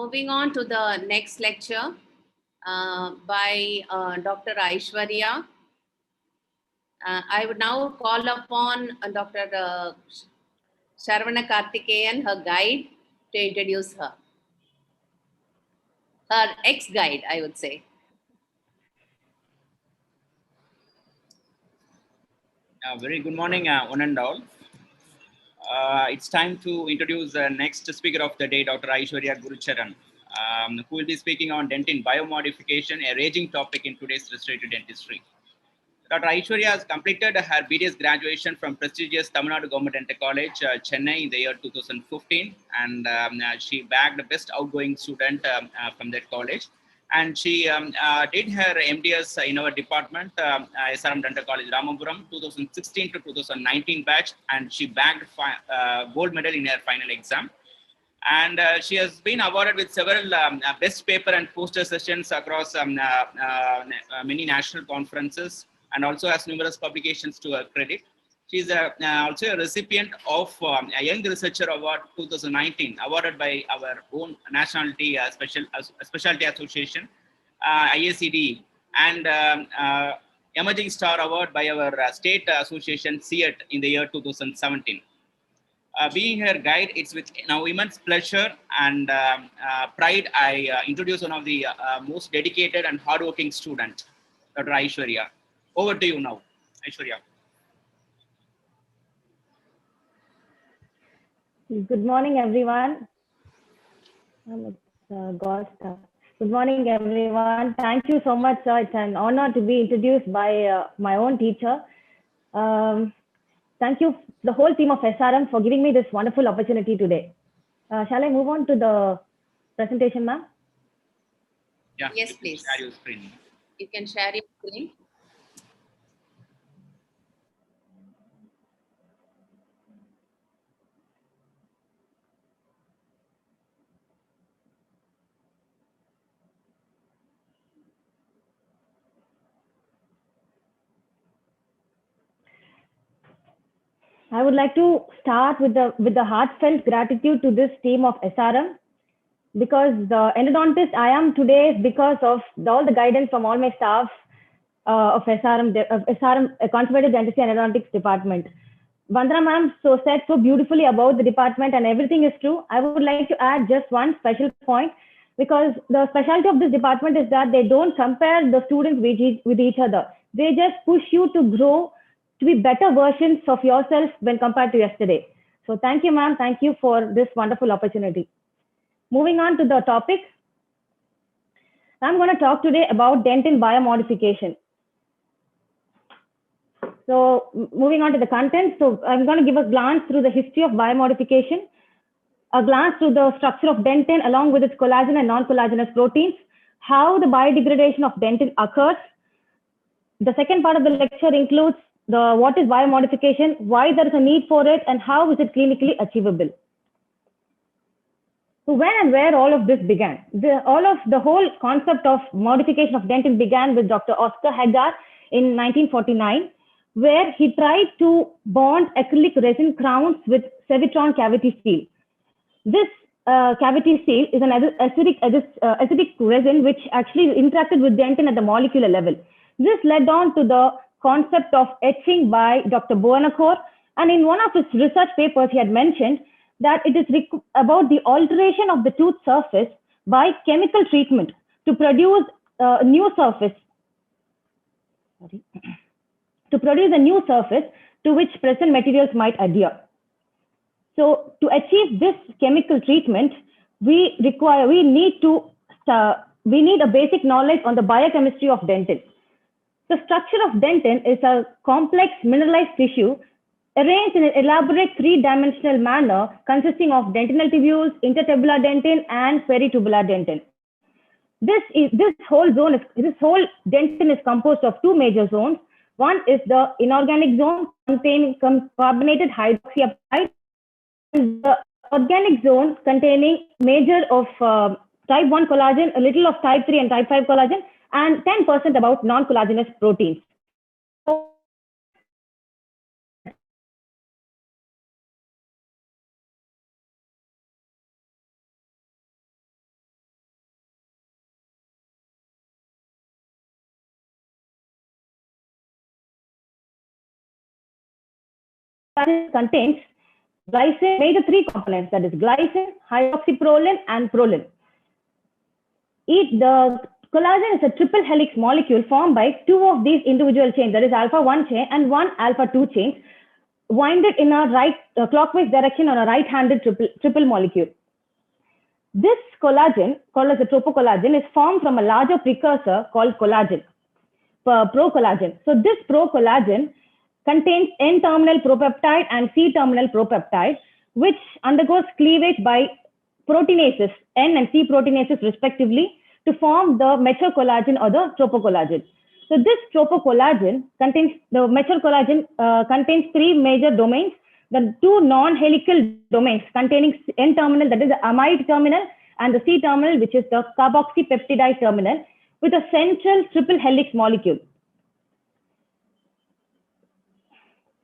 moving on to the next lecture by Dr. Aishwarya. I would now call upon Dr. Sharvana Karthikeyan, her guide, to introduce her. Her ex-guide, I would say. Very good morning, one and all. It's time to introduce the next speaker of the day, Dr. Aishwarya Gurucharan, who will be speaking on dentin biomodification, a raging topic in today's restorative dentistry. Dr. Aishwarya has completed her BDS graduation from prestigious Tamil Nadu Government Dental College, Chennai in the year 2015, and she bagged the best outgoing student from that college. And she did her MDS in our department, SRM Dental College, Ramapuram, 2016 to 2019 batch, and she bagged gold medal in her final exam. And she has been awarded with several best paper and poster sessions across many national conferences, and also has numerous publications to her credit. She is also a recipient of a Young Researcher Award 2019, awarded by our own Nationality Specialty Association, IACD, and Emerging Star Award by our state association, CET, in the year 2017. Being her guide, it's with now immense pleasure and pride I introduce one of the most dedicated and hardworking student, Dr. Aishwarya. Over to you now, Aishwarya. Good morning, everyone. Good morning, everyone. Thank you so much, sir. It's an honor to be introduced by my own teacher. Thank you, the whole team of SRM, for giving me this wonderful opportunity today. Shall I move on to the presentation, ma'am? Yeah, yes, please. Share your screen. You can share your screen. I would like to start with the heartfelt gratitude to this team of SRM, because the endodontist I am today is because of all the guidance from all my staff of SRM Conservative Dentistry and Endodontics department. Vandana ma'am said so beautifully about the department, and everything is true. I would like to add just one special point, because the specialty of this department is that they don't compare the students with each other. They just push you to grow, to be better versions of yourself when compared to yesterday. So thank you, ma'am. Thank you for this wonderful opportunity. Moving on to the topic, I'm going to talk today about dentin biomodification. So moving on to the content, so I'm going to give a glance through the history of biomodification, a glance through the structure of dentin along with its collagen and non-collagenous proteins, how the biodegradation of dentin occurs. The second part of the lecture includes what is biomodification, why there is a need for it, and how is it clinically achievable. So when and where all of this began? The whole concept of modification of dentin began with Dr. Oscar Hagar in 1949, where he tried to bond acrylic resin crowns with Cevitron cavity steel. This cavity steel is an acidic resin which actually interacted with dentin at the molecular level. This led on to the concept of etching by Dr. Buonocore, and in one of his research papers, he had mentioned that it is about the alteration of the tooth surface by chemical treatment to produce a new surface. To produce a new surface to which present materials might adhere. So to achieve this chemical treatment, we need a basic knowledge on the biochemistry of dentin. The structure of dentin is a complex mineralized tissue arranged in an elaborate three-dimensional manner consisting of dentinal tubules, intertubular dentin, and peritubular dentin. This whole dentin is composed of two major zones. One is the inorganic zone containing carbonated hydroxyapatite, and the organic zone containing major of type 1 collagen, a little of type 3 and type 5 collagen, and 10% about non-collagenous proteins. collagen contains glycine, major three components, that is glycine, hydroxyproline, and proline. The collagen is a triple helix molecule formed by two of these individual chains, that is alpha 1 chain and one alpha 2 chain, winded in a clockwise direction on a right-handed triple molecule. This collagen, called as a tropocollagen, is formed from a larger precursor called collagen, procollagen. So this procollagen contains N-terminal propeptide and C-terminal propeptide, which undergoes cleavage by proteinases, N and C proteinases respectively, to form the mature collagen or the tropocollagen. So this tropocollagen contains, the mature collagen contains three major domains. The two non-helical domains containing N-terminal, that is the amide terminal, and the C-terminal, which is the carboxypeptidide terminal, with a central triple helix molecule.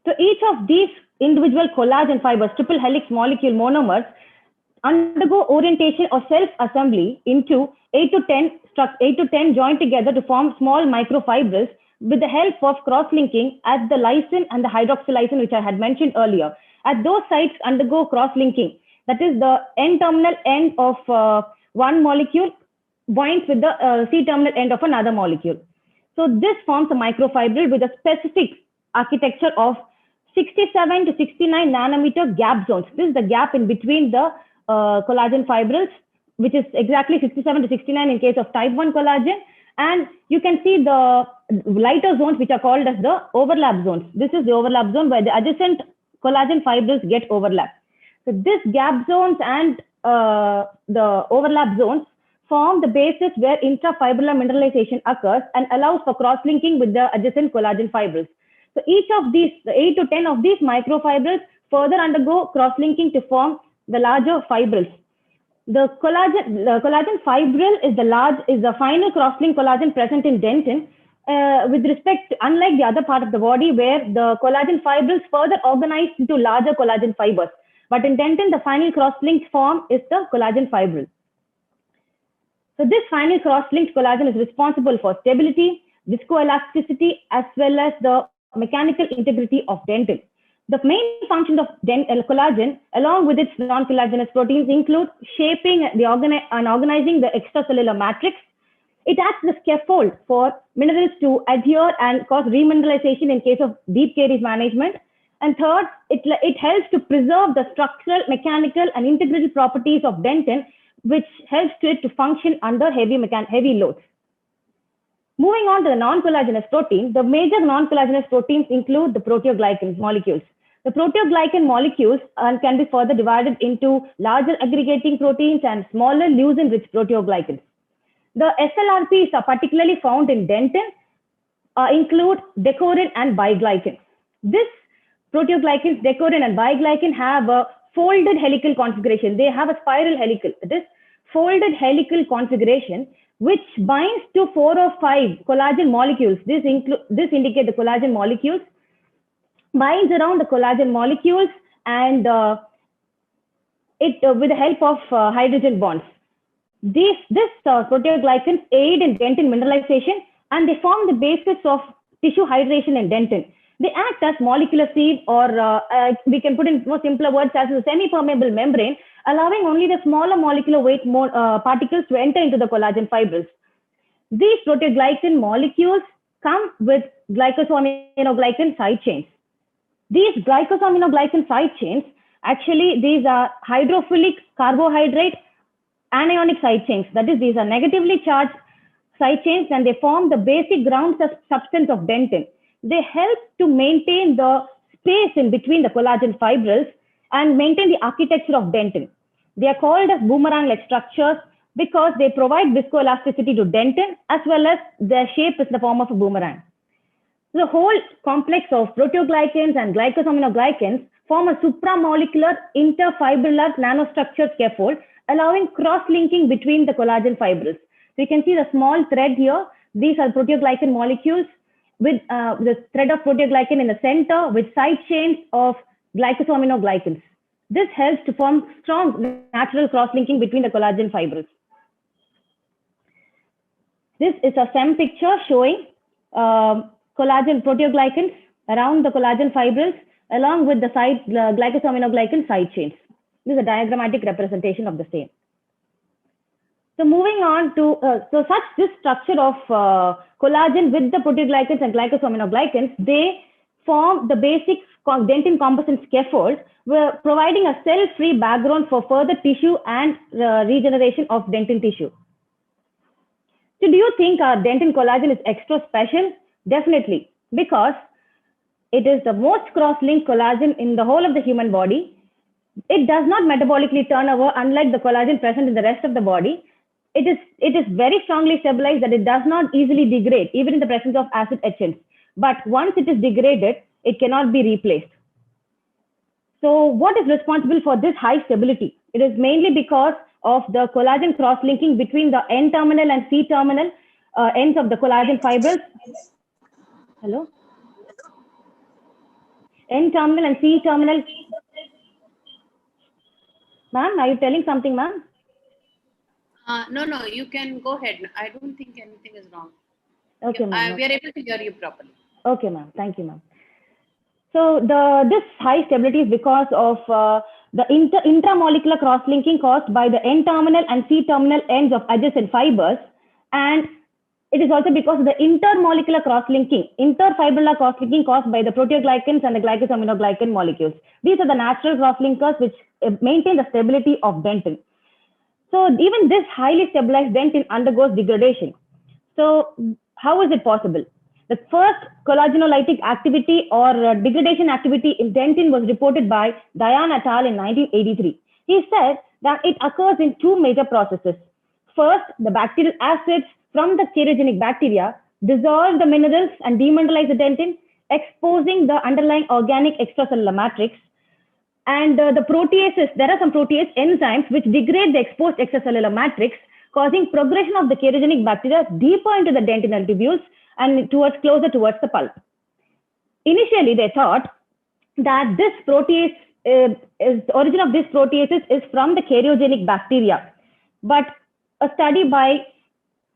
So each of these individual collagen fibers, triple helix molecule monomers, undergo orientation or self-assembly into 8 to 10 joined together to form small microfibrils with the help of cross-linking at the lysine and the hydroxylysine, which I had mentioned earlier. At those sites undergo cross-linking. That is, the N-terminal end of one molecule binds with the C-terminal end of another molecule. So this forms a microfibril with a specific architecture of 67 to 69 nanometer gap zones. This is the gap in between the collagen fibrils, which is exactly 67 to 69 in case of type 1 collagen. And you can see the lighter zones, which are called as the overlap zones. This is the overlap zone where the adjacent collagen fibrils get overlapped. So this gap zones and the overlap zones form the basis where intrafibrillar mineralization occurs and allows for cross-linking with the adjacent collagen fibrils. So each of these, the 8 to 10 of these microfibrils further undergo cross-linking to form the larger fibrils. The collagen fibril is the final cross-linked collagen present in dentin, with respect, unlike the other part of the body where the collagen fibrils further organize into larger collagen fibers. But in dentin, the final cross-linked form is the collagen fibril. So this final cross-linked collagen is responsible for stability, viscoelasticity, as well as the mechanical integrity of dentin. The main functions of collagen, along with its non-collagenous proteins, include shaping and organizing the extracellular matrix. It acts as a scaffold for minerals to adhere and cause remineralization in case of deep caries management. And third, it helps to preserve the structural, mechanical, and integral properties of dentin, which helps it to function under heavy loads. Moving on to the non-collagenous protein, the major non-collagenous proteins include the proteoglycan molecules. The proteoglycan molecules can be further divided into larger aggregating proteins and smaller leucine-rich proteoglycans. The SLRPs are particularly found in dentin, include decorin and biglycan. This proteoglycans, decorin and biglycan have a folded helical configuration. They have a spiral helical. This folded helical configuration, which binds to 4 or 5 collagen molecules. This indicates the collagen molecules, binds around the collagen molecules, and with the help of hydrogen bonds. This proteoglycans aid in dentin mineralization, and they form the basis of tissue hydration in dentin. They act as molecular sieve, or we can put in more simpler words as a semi-permeable membrane, allowing only the smaller molecular weight particles to enter into the collagen fibrils. These proteoglycan molecules come with glycosaminoglycan side chains. These glycosaminoglycan side chains, actually, these are hydrophilic carbohydrate anionic side chains. That is, these are negatively charged side chains, and they form the basic ground substance of dentin. They help to maintain the space in between the collagen fibrils and maintain the architecture of dentin. They are called as boomerang-like structures because they provide viscoelasticity to dentin, as well as their shape is the form of a boomerang. The whole complex of proteoglycans and glycosaminoglycans form a supramolecular interfibrillar nanostructure scaffold, allowing cross-linking between the collagen fibrils. So you can see the small thread here. These are proteoglycan molecules with the thread of proteoglycan in the center with side chains of glycosaminoglycans. This helps to form strong natural cross-linking between the collagen fibrils. This is a SEM picture showing collagen proteoglycans around the collagen fibrils along with the glycosaminoglycan side chains. This is a diagrammatic representation of the same. So moving on to, this structure of collagen with the proteoglycans and glycosaminoglycans, they form the basic dentin composite scaffold, providing a cell-free background for further tissue and regeneration of dentin tissue. So do you think our dentin collagen is extra special? Definitely, because it is the most cross-linked collagen in the whole of the human body. It does not metabolically turn over, unlike the collagen present in the rest of the body. It is very strongly stabilized that it does not easily degrade, even in the presence of acid etchants. But once it is degraded, it cannot be replaced. So what is responsible for this high stability? It is mainly because of the collagen cross-linking between the N-terminal and C-terminal ends of the collagen fibers. Hello? N-terminal and C-terminal. Ma'am, are you telling something, ma'am? No, you can go ahead. I don't think anything is wrong. Okay, ma'am. We are able to hear you properly. Okay, ma'am. Thank you, ma'am. So this high stability is because of the intramolecular cross-linking caused by the N-terminal and C-terminal ends of adjacent fibers, and it is also because of the intermolecular cross-linking, interfibrillar cross-linking caused by the proteoglycans and the glycosaminoglycan molecules. These are the natural cross-linkers which maintain the stability of dentin. So even this highly stabilized dentin undergoes degradation. So how is it possible? The first collagenolytic activity or degradation activity in dentin was reported by Dayan et al. In 1983. He said that it occurs in two major processes. First, the bacterial acids from the keratogenic bacteria dissolve the minerals and demineralize the dentin, exposing the underlying organic extracellular matrix. And the proteases, there are some protease enzymes which degrade the exposed extracellular matrix, causing progression of the keratogenic bacteria deeper into the dentinal tubules and closer towards the pulp. Initially, they thought that this protease the origin of this proteases is from the keratogenic bacteria. But a study by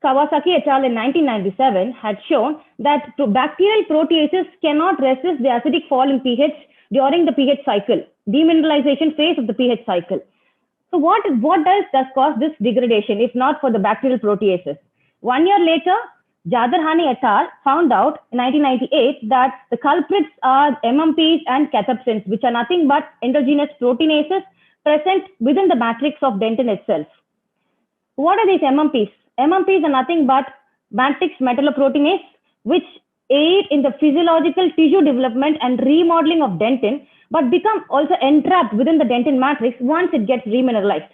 Kawasaki et al. In 1997 had shown that bacterial proteases cannot resist the acidic fall in pH during the pH cycle, demineralization phase of the pH cycle. So what does cause this degradation if not for the bacterial proteases? 1 year later, Jadharani et al. Found out in 1998 that the culprits are MMPs and cathepsins, which are nothing but endogenous proteinases present within the matrix of dentin itself. What are these MMPs? MMPs are nothing but matrix metalloproteinase, which aid in the physiological tissue development and remodeling of dentin, but become also entrapped within the dentin matrix once it gets remineralized.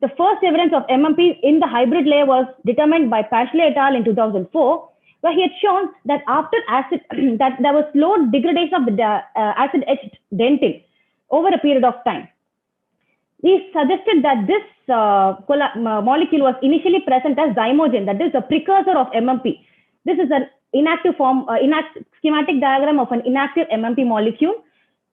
The first evidence of MMP in the hybrid layer was determined by Pashley et al. In 2004, where he had shown that after acid, that there was slow degradation of the acid-etched dentin over a period of time. He suggested that this molecule was initially present as zymogen, that is a precursor of MMP. This is an inactive form, schematic diagram of an inactive MMP molecule.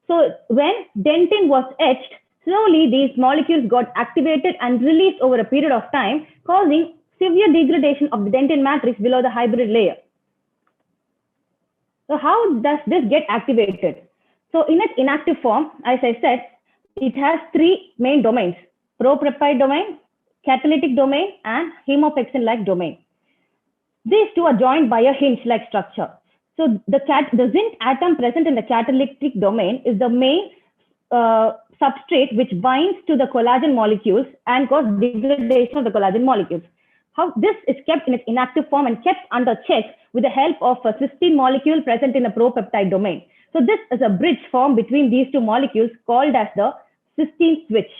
So when dentin was etched, slowly these molecules got activated and released over a period of time, causing severe degradation of the dentin matrix below the hybrid layer. So how does this get activated? So in its inactive form, as I said, it has three main domains: propeptide domain, catalytic domain, and hemopexin-like domain. These two are joined by a hinge-like structure. So the zinc atom present in the catalytic domain is the main substrate which binds to the collagen molecules and causes degradation of the collagen molecules. How this is kept in its inactive form and kept under check with the help of a cysteine molecule present in the propeptide domain. So this is a bridge formed between these two molecules called as the cysteine switch.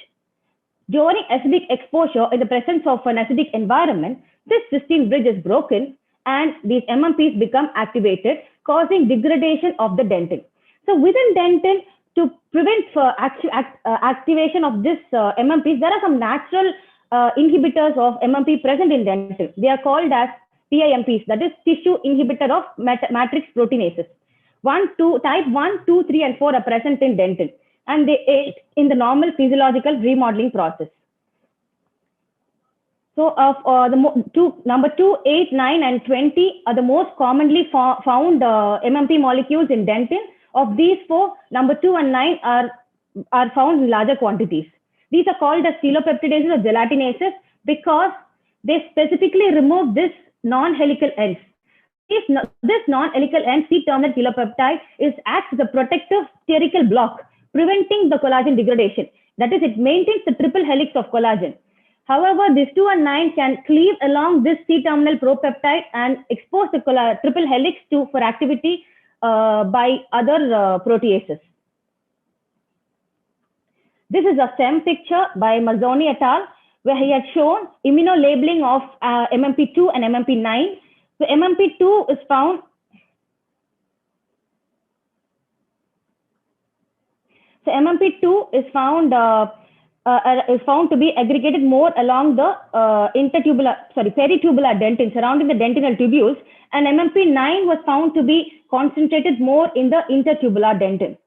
During acidic exposure in the presence of an acidic environment, this cysteine bridge is broken and these MMPs become activated, causing degradation of the dentin. So within dentin, to prevent activation of this MMPs, there are some natural inhibitors of MMP present in dentin. They are called as TIMPs, that is tissue inhibitor of matrix proteinases. Type 1, 2, 3, and 4 are present in dentin, and they aid in the normal physiological remodeling process. So number 2, 8, 9, and 20 are the most commonly found MMP molecules in dentin, Of these four, number 2 and 9 are found in larger quantities. These are called as celopeptidases or gelatinases because they specifically remove this non-helical ends. This non-helical end C-terminal celopeptide acts as a protective sterical block, preventing the collagen degradation. That is, it maintains the triple helix of collagen. However, these 2 and 9 can cleave along this C-terminal propeptide and expose the triple helix for activity by other proteases. This is a STEM picture by Mazzoni et al., where he has shown immunolabeling of MMP2 and MMP9. So MMP2 is found. So MMP2 is found to be aggregated more along the peritubular dentin, surrounding the dentinal tubules, and MMP9 was found to be concentrated more in the intertubular dentin.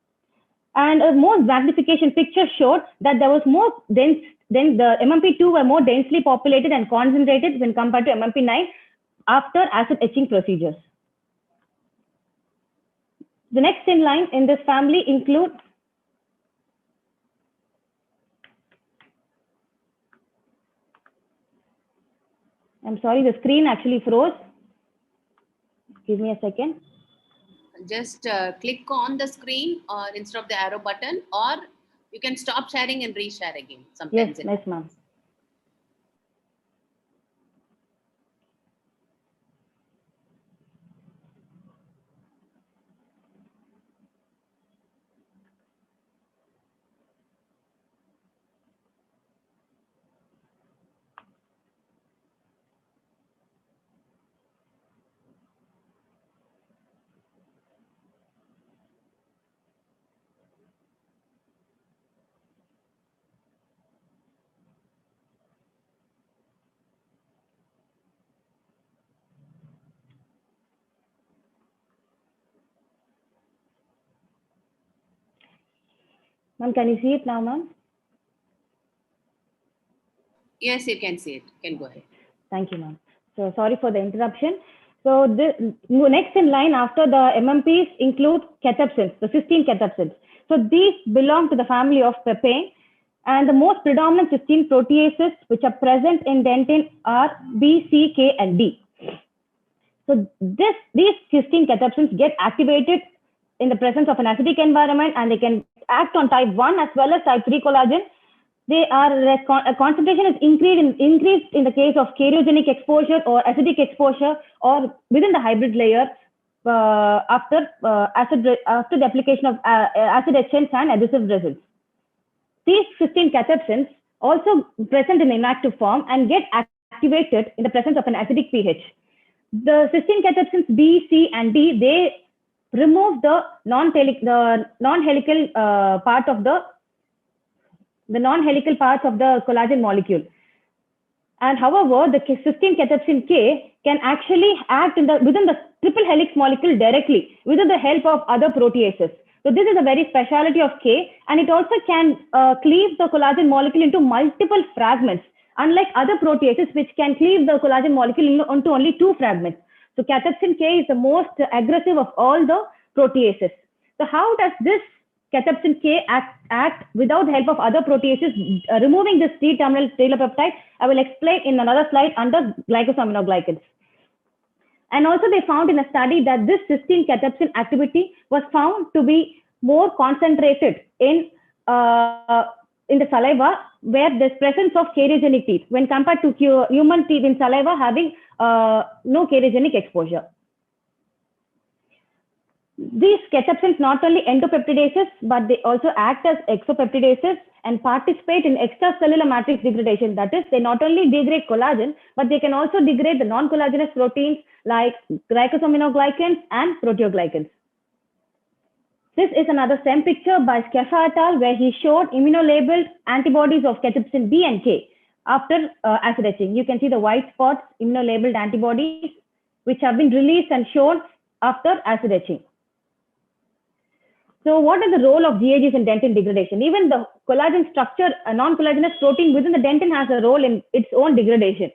And a more magnification picture showed that there was more dense, then the MMP2 were more densely populated and concentrated when compared to MMP9 after acid etching procedures. The next in line in this family include I'm sorry, the screen actually froze. Give me a second. Just click on the screen or instead of the arrow button, or you can stop sharing and reshare again. Sometimes yes, ma'am. Ma'am, can you see it now, ma'am? Yes, you can see it. You can go ahead. Thank you, ma'am. So sorry for the interruption. So the next in line after the MMPs include cathepsins, the cysteine cathepsins. So these belong to the family of papain, and the most predominant cysteine proteases which are present in dentin are B, C, K, and D. So these cysteine cathepsins get activated in the presence of an acidic environment, and they can act on type 1 as well as type 3 collagen. They are concentration is increased in the case of karyogenic exposure or acidic exposure, or within the hybrid layer after the application of acid etchants and adhesive resins. These cysteine cathepsins also present in inactive form and get activated in the presence of an acidic pH. The cysteine cathepsins B, C, and D, they remove the non-helical part of the parts of the collagen molecule. And however, the cysteine cathepsin K can actually act within the triple helix molecule directly with the help of other proteases. So this is a very specialty of K, and it also can cleave the collagen molecule into multiple fragments, unlike other proteases which can cleave the collagen molecule into only 2 fragments. So cathepsin K is the most aggressive of all the proteases. So how does this cathepsin K act without the help of other proteases, removing this C-terminal celopeptide? I will explain in another slide under glycosaminoglycans. And also they found in a study that this cysteine cathepsin activity was found to be more concentrated in the saliva, where there's presence of karyogenic teeth when compared to human teeth in saliva having no karyogenic exposure. These cathepsins not only endopeptidases, but they also act as exopeptidases and participate in extracellular matrix degradation. That is, they not only degrade collagen, but they can also degrade the non-collagenous proteins like glycosaminoglycans and proteoglycans. This is another STEM picture by Skefa et al., where he showed immunolabeled antibodies of cathepsin B and K after acid etching. You can see the white spots, immunolabeled antibodies, which have been released and shown after acid etching. So what is the role of GAGs in dentin degradation? Even the collagen structure, a non-collagenous protein within the dentin has a role in its own degradation.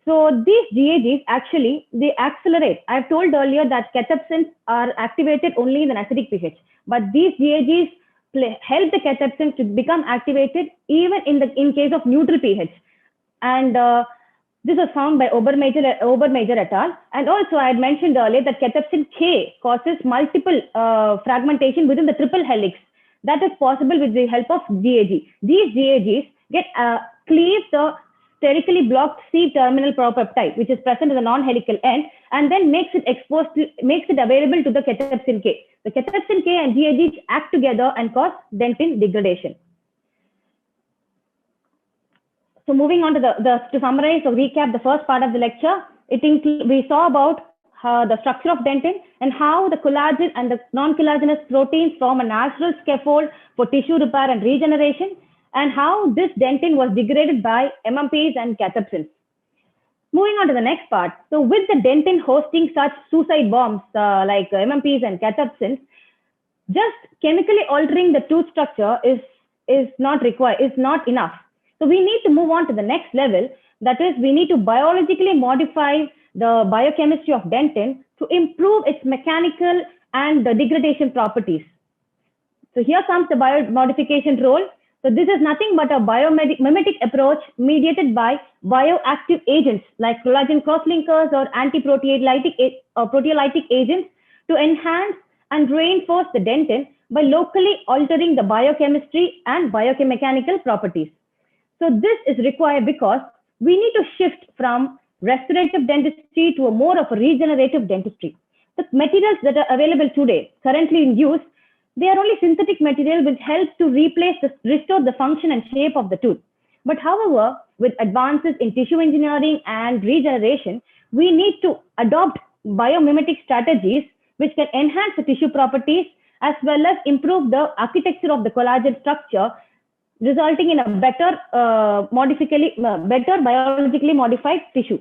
So these GAGs actually, they accelerate. I've told earlier that cathepsins are activated only in an acidic pH, but these GAGs help the cathepsins to become activated even in case of neutral pH. And this was found by Obermeier et al. And also I had mentioned earlier that cathepsin K causes multiple fragmentation within the triple helix. That is possible with the help of GAG. These GAGs cleave the sterically blocked C-terminal propeptide, which is present in the non-helical end, and then makes it available to the cathepsin K. The cathepsin K and GAGs act together and cause dentin degradation. So moving on to to summarize or recap the first part of the lecture, we saw about the structure of dentin and how the collagen and the non-collagenous proteins form a natural scaffold for tissue repair and regeneration, and how this dentin was degraded by MMPs and cathepsins. Moving on to the next part. So with the dentin hosting such suicide bombs like MMPs and cathepsins, just chemically altering the tooth structure is not enough. So we need to move on to the next level. That is, we need to biologically modify the biochemistry of dentin to improve its mechanical and the degradation properties. So here comes the biomodification role. So this is nothing but a biomimetic approach mediated by bioactive agents like collagen cross-linkers or proteolytic agents to enhance and reinforce the dentin by locally altering the biochemistry and biomechanical properties. So this is required because we need to shift from restorative dentistry to a more of a regenerative dentistry. The materials that are available today, currently in use, they are only synthetic material which helps to restore the function and shape of the tooth. But however, with advances in tissue engineering and regeneration, we need to adopt biomimetic strategies which can enhance the tissue properties as well as improve the architecture of the collagen structure, resulting in a better biologically modified tissue.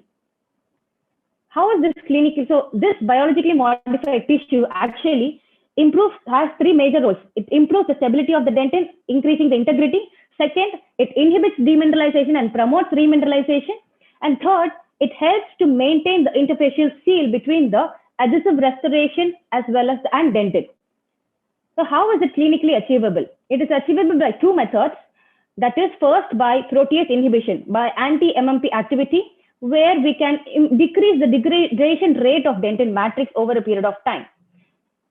How is this clinical? So this biologically modified tissue actually has three major roles. It improves the stability of the dentin, increasing the integrity. Second, it inhibits demineralization and promotes remineralization. And third, it helps to maintain the interfacial seal between the adhesive restoration as well as and dentin. So how is it clinically achievable? It is achievable by two methods. That is, first by protease inhibition, by anti-MMP activity, where we can decrease the degradation rate of dentin matrix over a period of time.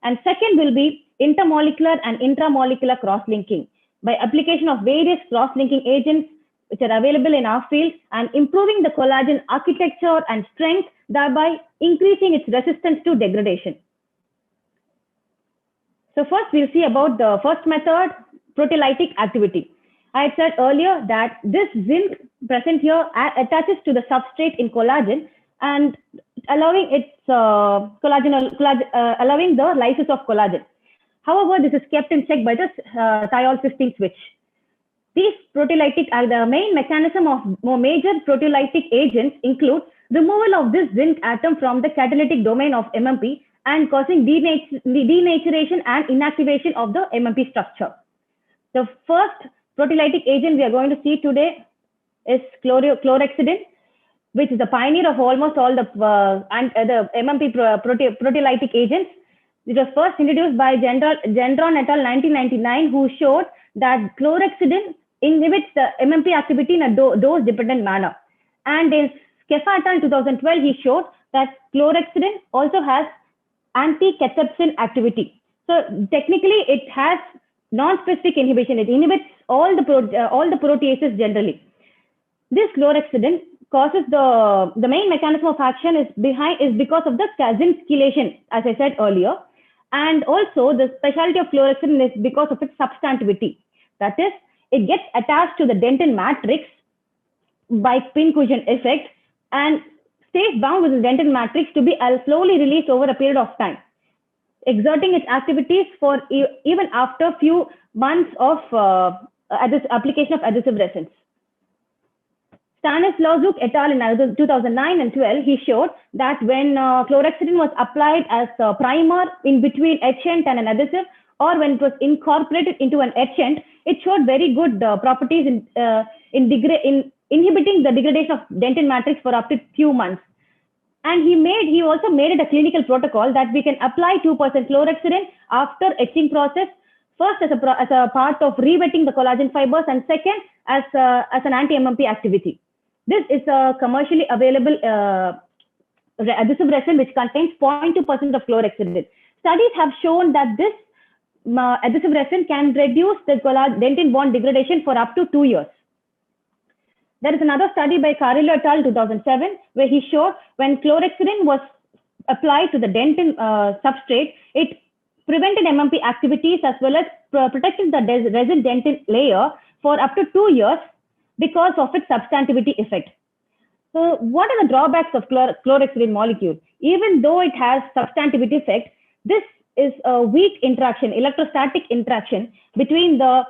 And second will be intermolecular and intramolecular cross-linking by application of various cross-linking agents which are available in our field and improving the collagen architecture and strength, thereby increasing its resistance to degradation. So first we'll see about the first method, proteolytic activity. I said earlier that this zinc present here attaches to the substrate in collagen and allowing allowing the lysis of collagen. However, this is kept in check by the thiol cysteine switch. These proteolytic are the main mechanism of major proteolytic agents include removal of this zinc atom from the catalytic domain of MMP and causing denaturation and inactivation of the MMP structure. The first proteolytic agent we are going to see today is chlorhexidine, which is the pioneer of almost all the MMP proteolytic agents. It was first introduced by Gendron et al. 1999, who showed that chlorhexidine inhibits the MMP activity in a dose-dependent manner. And in Skeffa et al. 2012, he showed that chlorhexidine also has anti-cathepsin activity. So technically, it has non-specific inhibition. It inhibits all the proteases generally. This chlorhexidine causes the main mechanism of action is because of the zinc chelation, as I said earlier. And also the specialty of chlorhexidine is because of its substantivity. That is, it gets attached to the dentin matrix by pincushion effect and stays bound with the dentin matrix to be slowly released over a period of time, exerting its activities for even after a few months of application of adhesive resins. Stanislawczuk et al. In 2009 and 12, he showed that when chlorhexidine was applied as a primer in between etchant and an adhesive, or when it was incorporated into an etchant, it showed very good properties in inhibiting the degradation of dentin matrix for up to few months. And he also made it a clinical protocol that we can apply 2% chlorhexidine after etching process, first as a part of re-wetting the collagen fibers, and second as an anti-MMP activity. This is a commercially available adhesive resin which contains 0.2% of chlorhexidine. Studies have shown that this adhesive resin can reduce the dentin bond degradation for up to 2 years. There is another study by Carrillo et al. 2007, where he showed when chlorhexidine was applied to the dentin substrate, it prevented MMP activities as well as protected the resin dentin layer for up to 2 years because of its substantivity effect. So what are the drawbacks of chlorhexidine molecule? Even though it has substantivity effect, this is a weak interaction, electrostatic interaction between the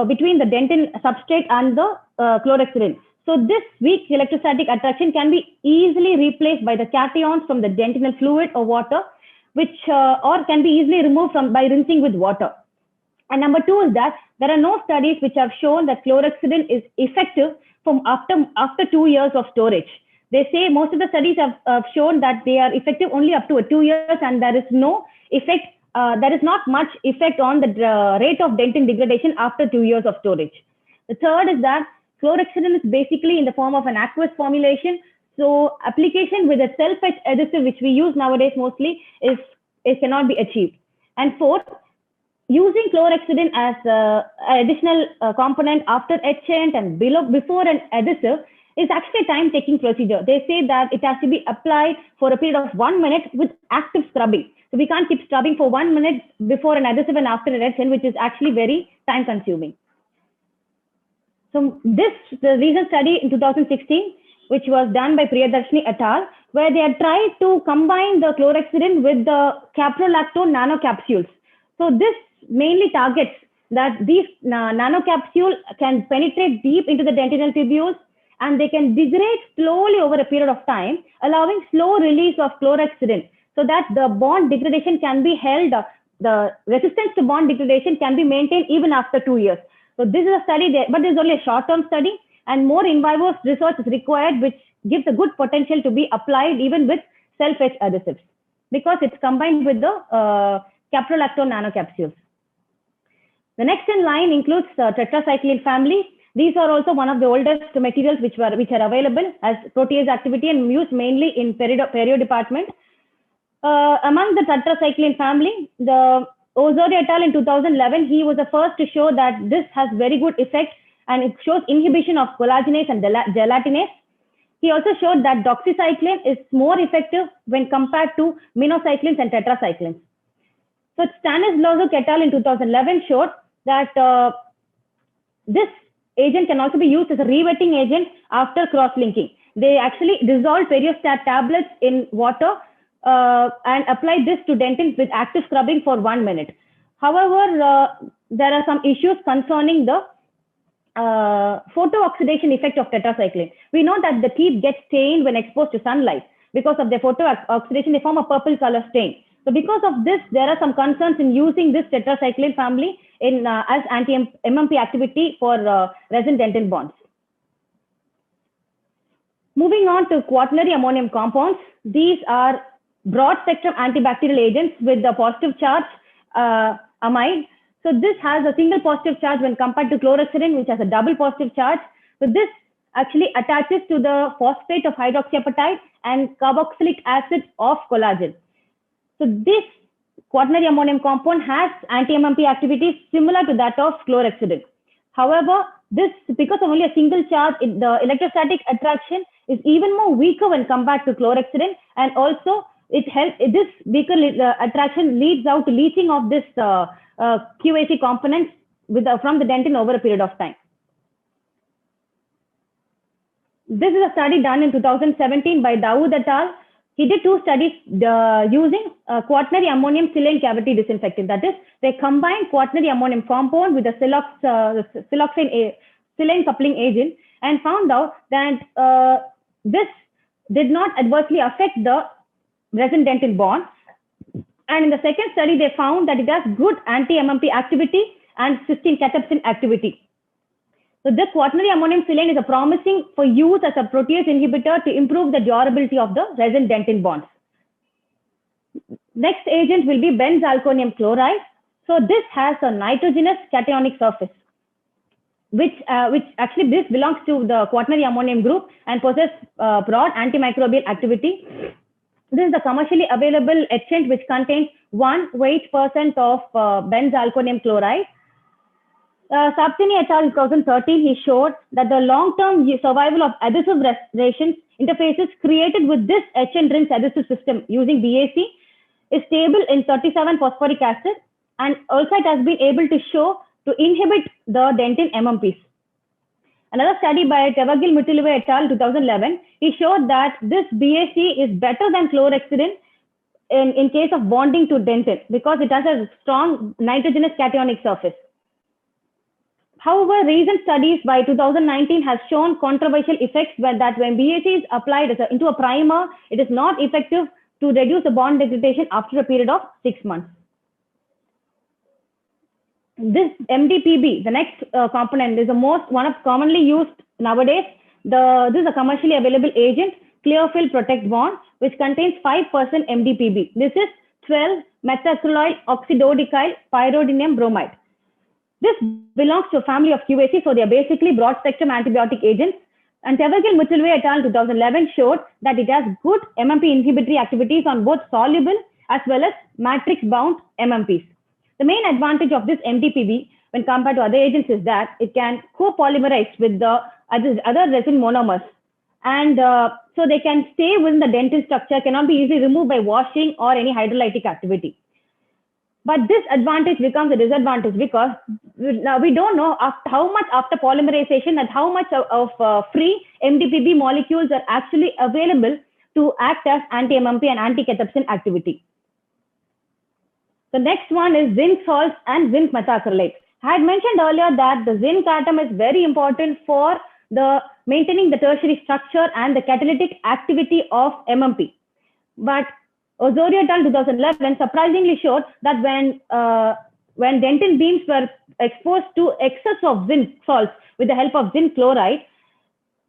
between the dentin substrate and the chlorhexidine. So this weak electrostatic attraction can be easily replaced by the cations from the dentinal fluid or water, which or can be easily removed by rinsing with water. And number two is that there are no studies which have shown that chlorhexidine is effective from after 2 years of storage. They say most of the studies have shown that they are effective only up to 2 years, and there is no effect. There is not much effect on the rate of dentin degradation after 2 years of storage. The third is that chlorhexidine is basically in the form of an aqueous formulation. So application with a self-etch adhesive, which we use nowadays mostly, cannot be achieved. And fourth, using chlorhexidine as an additional component after etchant and before an adhesive is actually a time-taking procedure. They say that it has to be applied for a period of 1 minute with active scrubbing. So we can't keep scrubbing for 1 minute before an adhesive and after an etchant, which is actually very time-consuming. So the recent study in 2016, which was done by Priyadarshini et al., where they had tried to combine the chlorhexidine with the caprolactone nanocapsules. So this mainly targets that these nanocapsules can penetrate deep into the dentinal tubules, and they can degrade slowly over a period of time, allowing slow release of chlorhexidine so that the bond degradation can be held, the resistance to bond degradation can be maintained even after 2 years. So this is a study, but this is only a short-term study, and more in vivo research is required, which gives a good potential to be applied even with self-etch adhesives because it's combined with the caprolactone nanocapsules. The next in line includes tetracycline family. These are also one of the oldest materials which are available as protease activity and used mainly in perio department. Among the tetracycline family, the Osorio et al. In 2011, he was the first to show that this has very good effect and it shows inhibition of collagenase and gelatinase. He also showed that doxycycline is more effective when compared to minocyclines and tetracyclines. So Stanislawczuk et al. In 2011 showed that this agent can also be used as a re-wetting agent after cross-linking. They actually dissolve periostat tablets in water and apply this to dentins with active scrubbing for 1 minute. However, there are some issues concerning the photooxidation effect of tetracycline. We know that the teeth get stained when exposed to sunlight. Because of the photooxidation, they form a purple color stain. So because of this, there are some concerns in using this tetracycline family as anti-MMP activity for resin dentin bonds. Moving on to quaternary ammonium compounds. These are broad spectrum antibacterial agents with the positive charge amide. So this has a single positive charge when compared to chlorhexidine, which has a double positive charge. So this actually attaches to the phosphate of hydroxyapatite and carboxylic acid of collagen. So this quaternary ammonium compound has anti-MMP activities similar to that of chlorhexidine. However, this, because of only a single charge, the electrostatic attraction is even more weaker when compared to chlorhexidine, and also this weaker attraction leads out to leaching of this QAC components from the dentin over a period of time. This is a study done in 2017 by Dawood et al. He did 2 studies using quaternary ammonium silane cavity disinfectant. That is, they combined quaternary ammonium compound with a silane coupling agent and found out that this did not adversely affect the resin dentin bond. And in the second study, they found that it has good anti-MMP activity and cysteine catepsin activity. So this quaternary ammonium silane is a promising for use as a protease inhibitor to improve the durability of the resin-dentin bonds. Next agent will be benzalkonium chloride. So this has a nitrogenous cationic surface, which actually this belongs to the quaternary ammonium group and possesses broad antimicrobial activity. This is the commercially available etchant which contains 1% of benzalkonium chloride. Saptini et al. In 2013, he showed that the long-term survival of adhesive restoration interfaces created with this etch and rinse adhesive system using BAC is stable in 37 phosphoric acid, and also it has been able to show to inhibit the dentin MMPs. Another study by Tevagil Mutilove et al. 2011, he showed that this BAC is better than chlorhexidine in case of bonding to dentin because it has a strong nitrogenous cationic surface. However, recent studies by 2019 have shown controversial effects that when BAC is applied into a primer, it is not effective to reduce the bond degradation after a period of 6 months. This MDPB, the next component, is one of commonly used nowadays. This is a commercially available agent, Clearfill Protect Bond, which contains 5% MDPB. This is 12-methacrylyl oxidodecyl pyridinium bromide. This belongs to a family of QAC, so they are basically broad-spectrum antibiotic agents. And Tevagil Mutilove et al. 2011 showed that it has good MMP inhibitory activities on both soluble as well as matrix-bound MMPs. The main advantage of this MDPB when compared to other agents is that it can co-polymerize with the other resin monomers. And so they can stay within the dentin structure, cannot be easily removed by washing or any hydrolytic activity. But this advantage becomes a disadvantage because now we don't know how much after polymerization and how much of free MDPB molecules are actually available to act as anti-MMP and anti-cathepsin activity. The next one is zinc salts and zinc methacrylate. I had mentioned earlier that the zinc atom is very important for maintaining the tertiary structure and the catalytic activity of MMP. But Osorio et al. 2011 surprisingly showed that when dentin beams were exposed to excess of zinc salts with the help of zinc chloride,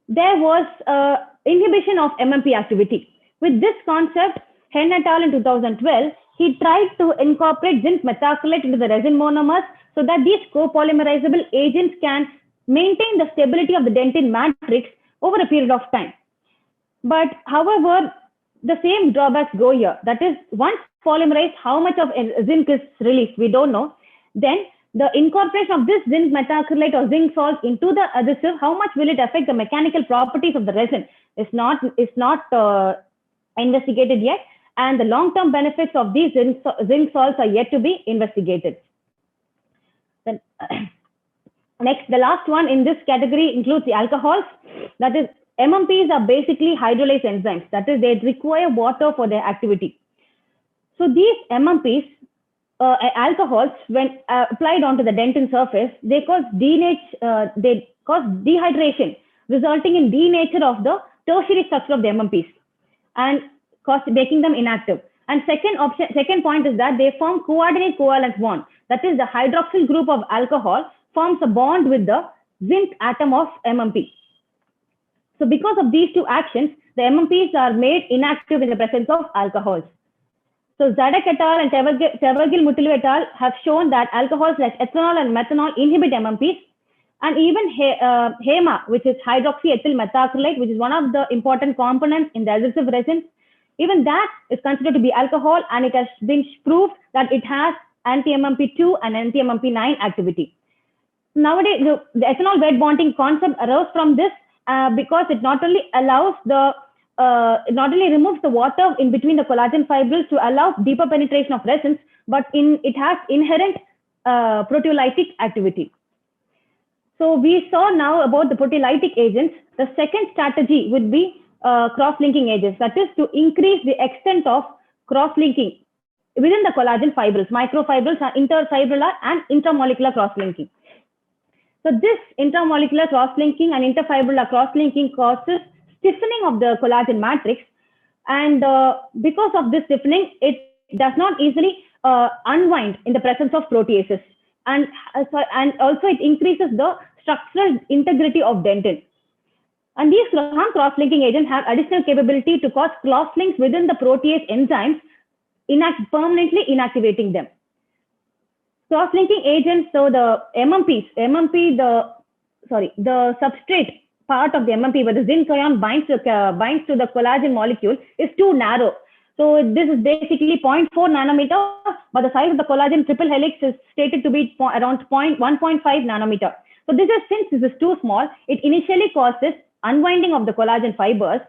there was inhibition of MMP activity. With this concept, Hen et al. In 2012, he tried to incorporate zinc methacrylate into the resin monomers so that these copolymerizable agents can maintain the stability of the dentin matrix over a period of time. But however, the same drawbacks go here. That is, once polymerized, how much of zinc is released, we don't know. Then the incorporation of this zinc methacrylate or zinc salt into the adhesive, how much will it affect the mechanical properties of the resin? It's not investigated yet. And the long-term benefits of these zinc salts are yet to be investigated. Then, next, the last one in this category includes the alcohols. That is, MMPs are basically hydrolyzed enzymes. That is, they require water for their activity. So these MMPs, alcohols, when applied onto the dentin surface, they cause dehydration, resulting in denature of the tertiary structure of the MMPs and making them inactive. And second point is that they form coordinate covalent bond. That is, the hydroxyl group of alcohol forms a bond with the zinc atom of MMP. So because of these two actions, the MMPs are made inactive in the presence of alcohols. So Zadek et al. And Tevagil Mutilove et al. Have shown that alcohols like ethanol and methanol inhibit MMPs. And even HEMA, which is hydroxyethyl methacrylate, which is one of the important components in the adhesive resins, even that is considered to be alcohol, and it has been proved that it has anti-MMP2 and anti-MMP9 activity. Nowadays, the ethanol wet bonding concept arose from this because it not only removes the water in between the collagen fibrils to allow deeper penetration of resins, but it has inherent proteolytic activity. So we saw now about the proteolytic agents. The second strategy would be cross-linking agents. That is to increase the extent of cross-linking within the collagen fibrils. Microfibrils are interfibrillar and intermolecular cross-linking. So this intermolecular cross-linking and interfibrillar cross-linking causes stiffening of the collagen matrix. And because of this stiffening, it does not easily unwind in the presence of proteases. and also it increases the structural integrity of dentin. And these some cross-linking agents have additional capability to cause cross-links within the protease enzymes, permanently inactivating them. Cross-linking agents, so the MMP, the substrate part of the MMP, where the zinc ion binds to the collagen molecule, is too narrow. So this is basically 0.4 nanometer, but the size of the collagen triple helix is stated to be around 1.5 nanometer. So since this is too small, it initially causes unwinding of the collagen fibers,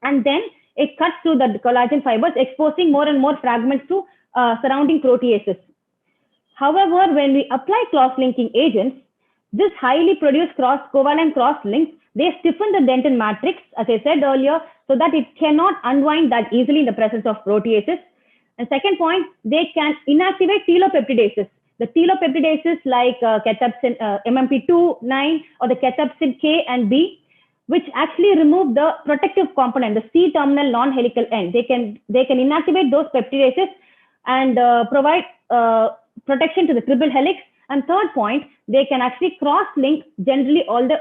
and then it cuts through the collagen fibers, exposing more and more fragments to surrounding proteases. However, when we apply cross-linking agents, this highly produced covalent cross-links, they stiffen the dentin matrix, as I said earlier, so that it cannot unwind that easily in the presence of proteases. And second point, they can inactivate telopeptidases. The telopeptidases like cathepsin, MMP2, 9, or the cathepsin K and B, which actually remove the protective component, the C-terminal non-helical end. They can inactivate those peptidases and provide protection to the triple helix. And third point, they can actually cross-link generally all the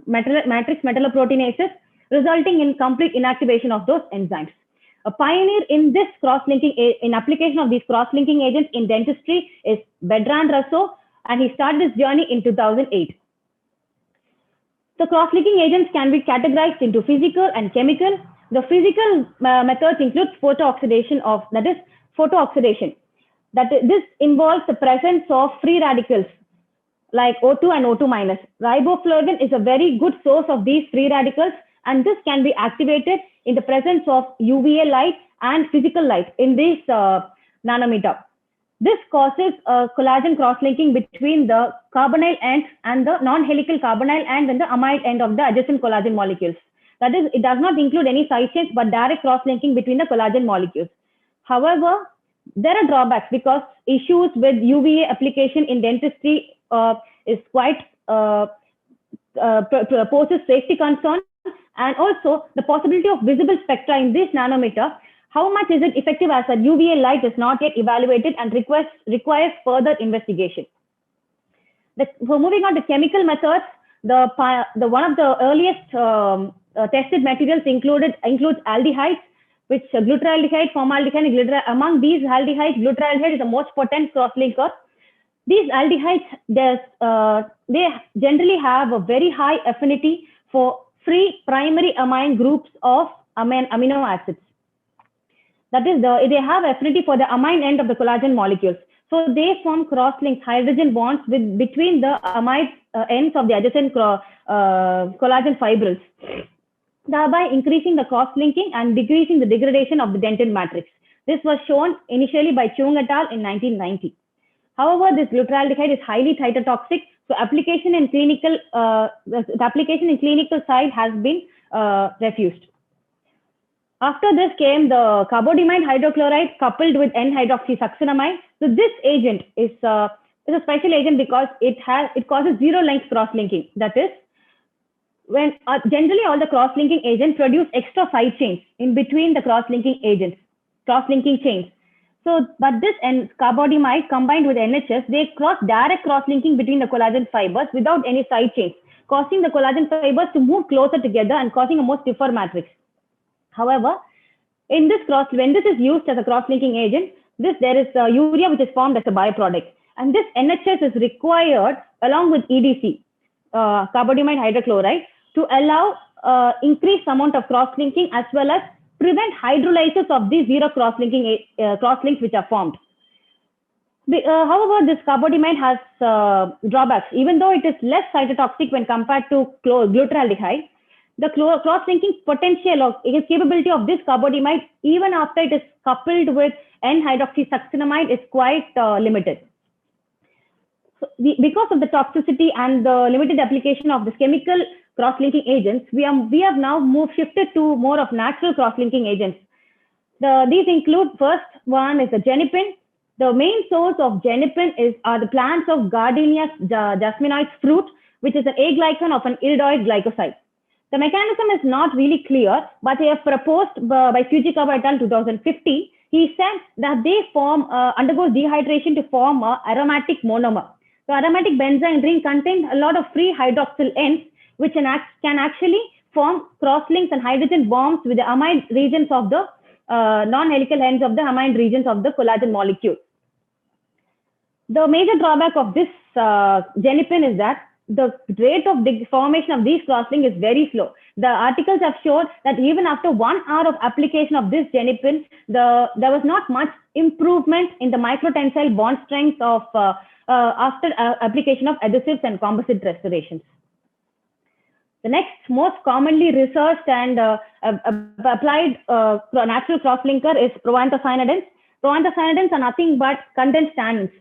matrix metalloproteinases, resulting in complete inactivation of those enzymes. A pioneer in this cross-linking, in application of these cross-linking agents in dentistry is Bertrand Rousseau, and he started his journey in 2008. So cross-linking agents can be categorized into physical and chemical. The physical methods include photooxidation. This involves the presence of free radicals like O2 and O2 minus. Riboflavin is a very good source of these free radicals, and this can be activated in the presence of UVA light and physical light in this nanometer. This causes collagen cross-linking between the carbonyl end and the non-helical carbonyl end and the amide end of the adjacent collagen molecules. That is, it does not include any side chains, but direct cross-linking between the collagen molecules. However, there are drawbacks because issues with UVA application in dentistry is quite poses safety concern, and also the possibility of visible spectra in this nanometer. How much is it effective as a UVA light is not yet evaluated and requires further investigation. So moving on to chemical methods, one of the earliest tested materials includes aldehydes, which glutaraldehyde, formaldehyde, among these aldehydes, glutaraldehyde is the most potent cross-linker. These aldehydes, they generally have a very high affinity for free primary amine groups of amino acids. That is, they have affinity for the amine end of the collagen molecules. So they form cross-linked hydrogen bonds between the amide ends of the adjacent collagen fibrils, thereby increasing the cross-linking and decreasing the degradation of the dentin matrix. This was shown initially by Chung et al. In 1990. However, this glutaraldehyde is highly cytotoxic, so application in clinical side has been refused. After this came the carbodimide hydrochloride coupled with N-hydroxysuccinamide. So this agent is a special agent because it causes zero-length cross-linking. That is, when generally all the cross-linking agents produce extra side chains in between the cross-linking chains. So, but this carbodimide combined with NHS, they direct cross-linking between the collagen fibers without any side chains, causing the collagen fibers to move closer together and causing a more stiffer matrix. However, in this when this is used as a cross-linking agent, there is urea which is formed as a byproduct, and this NHS is required along with EDC, carbodimide hydrochloride, to allow increased amount of cross-linking as well as prevent hydrolysis of these zero cross-links which are formed. However, this carbodimide has drawbacks. Even though it is less cytotoxic when compared to glutaraldehyde, the cross-linking potential or capability of this carbodimide, even after it is coupled with N-hydroxysuccinamide, is quite limited. So because of the toxicity and the limited application of this chemical cross-linking agents, we have now shifted to more of natural cross-linking agents. These include, first one is the genipin. The main source of genipin are the plants of Gardenia jasminoides fruit, which is an aglycan of an iridoid glycoside. The mechanism is not really clear, but they have proposed by Fujikawa et al. 2050 he said that they undergo dehydration to form a aromatic monomer. So aromatic benzyne ring contains a lot of free hydroxyl ends, which can actually form crosslinks and hydrogen bonds with the amide regions of the non-helical ends of the amide regions of the collagen molecule. The major drawback of this genipin is that the rate of the formation of these crosslinks is very slow. The articles have shown that even after 1 hour of application of this genipin, there was not much improvement in the microtensile bond strength of after application of adhesives and composite restorations. The next most commonly researched and applied natural crosslinker is proanthocyanidins. Proanthocyanidins are nothing but condensed tannins.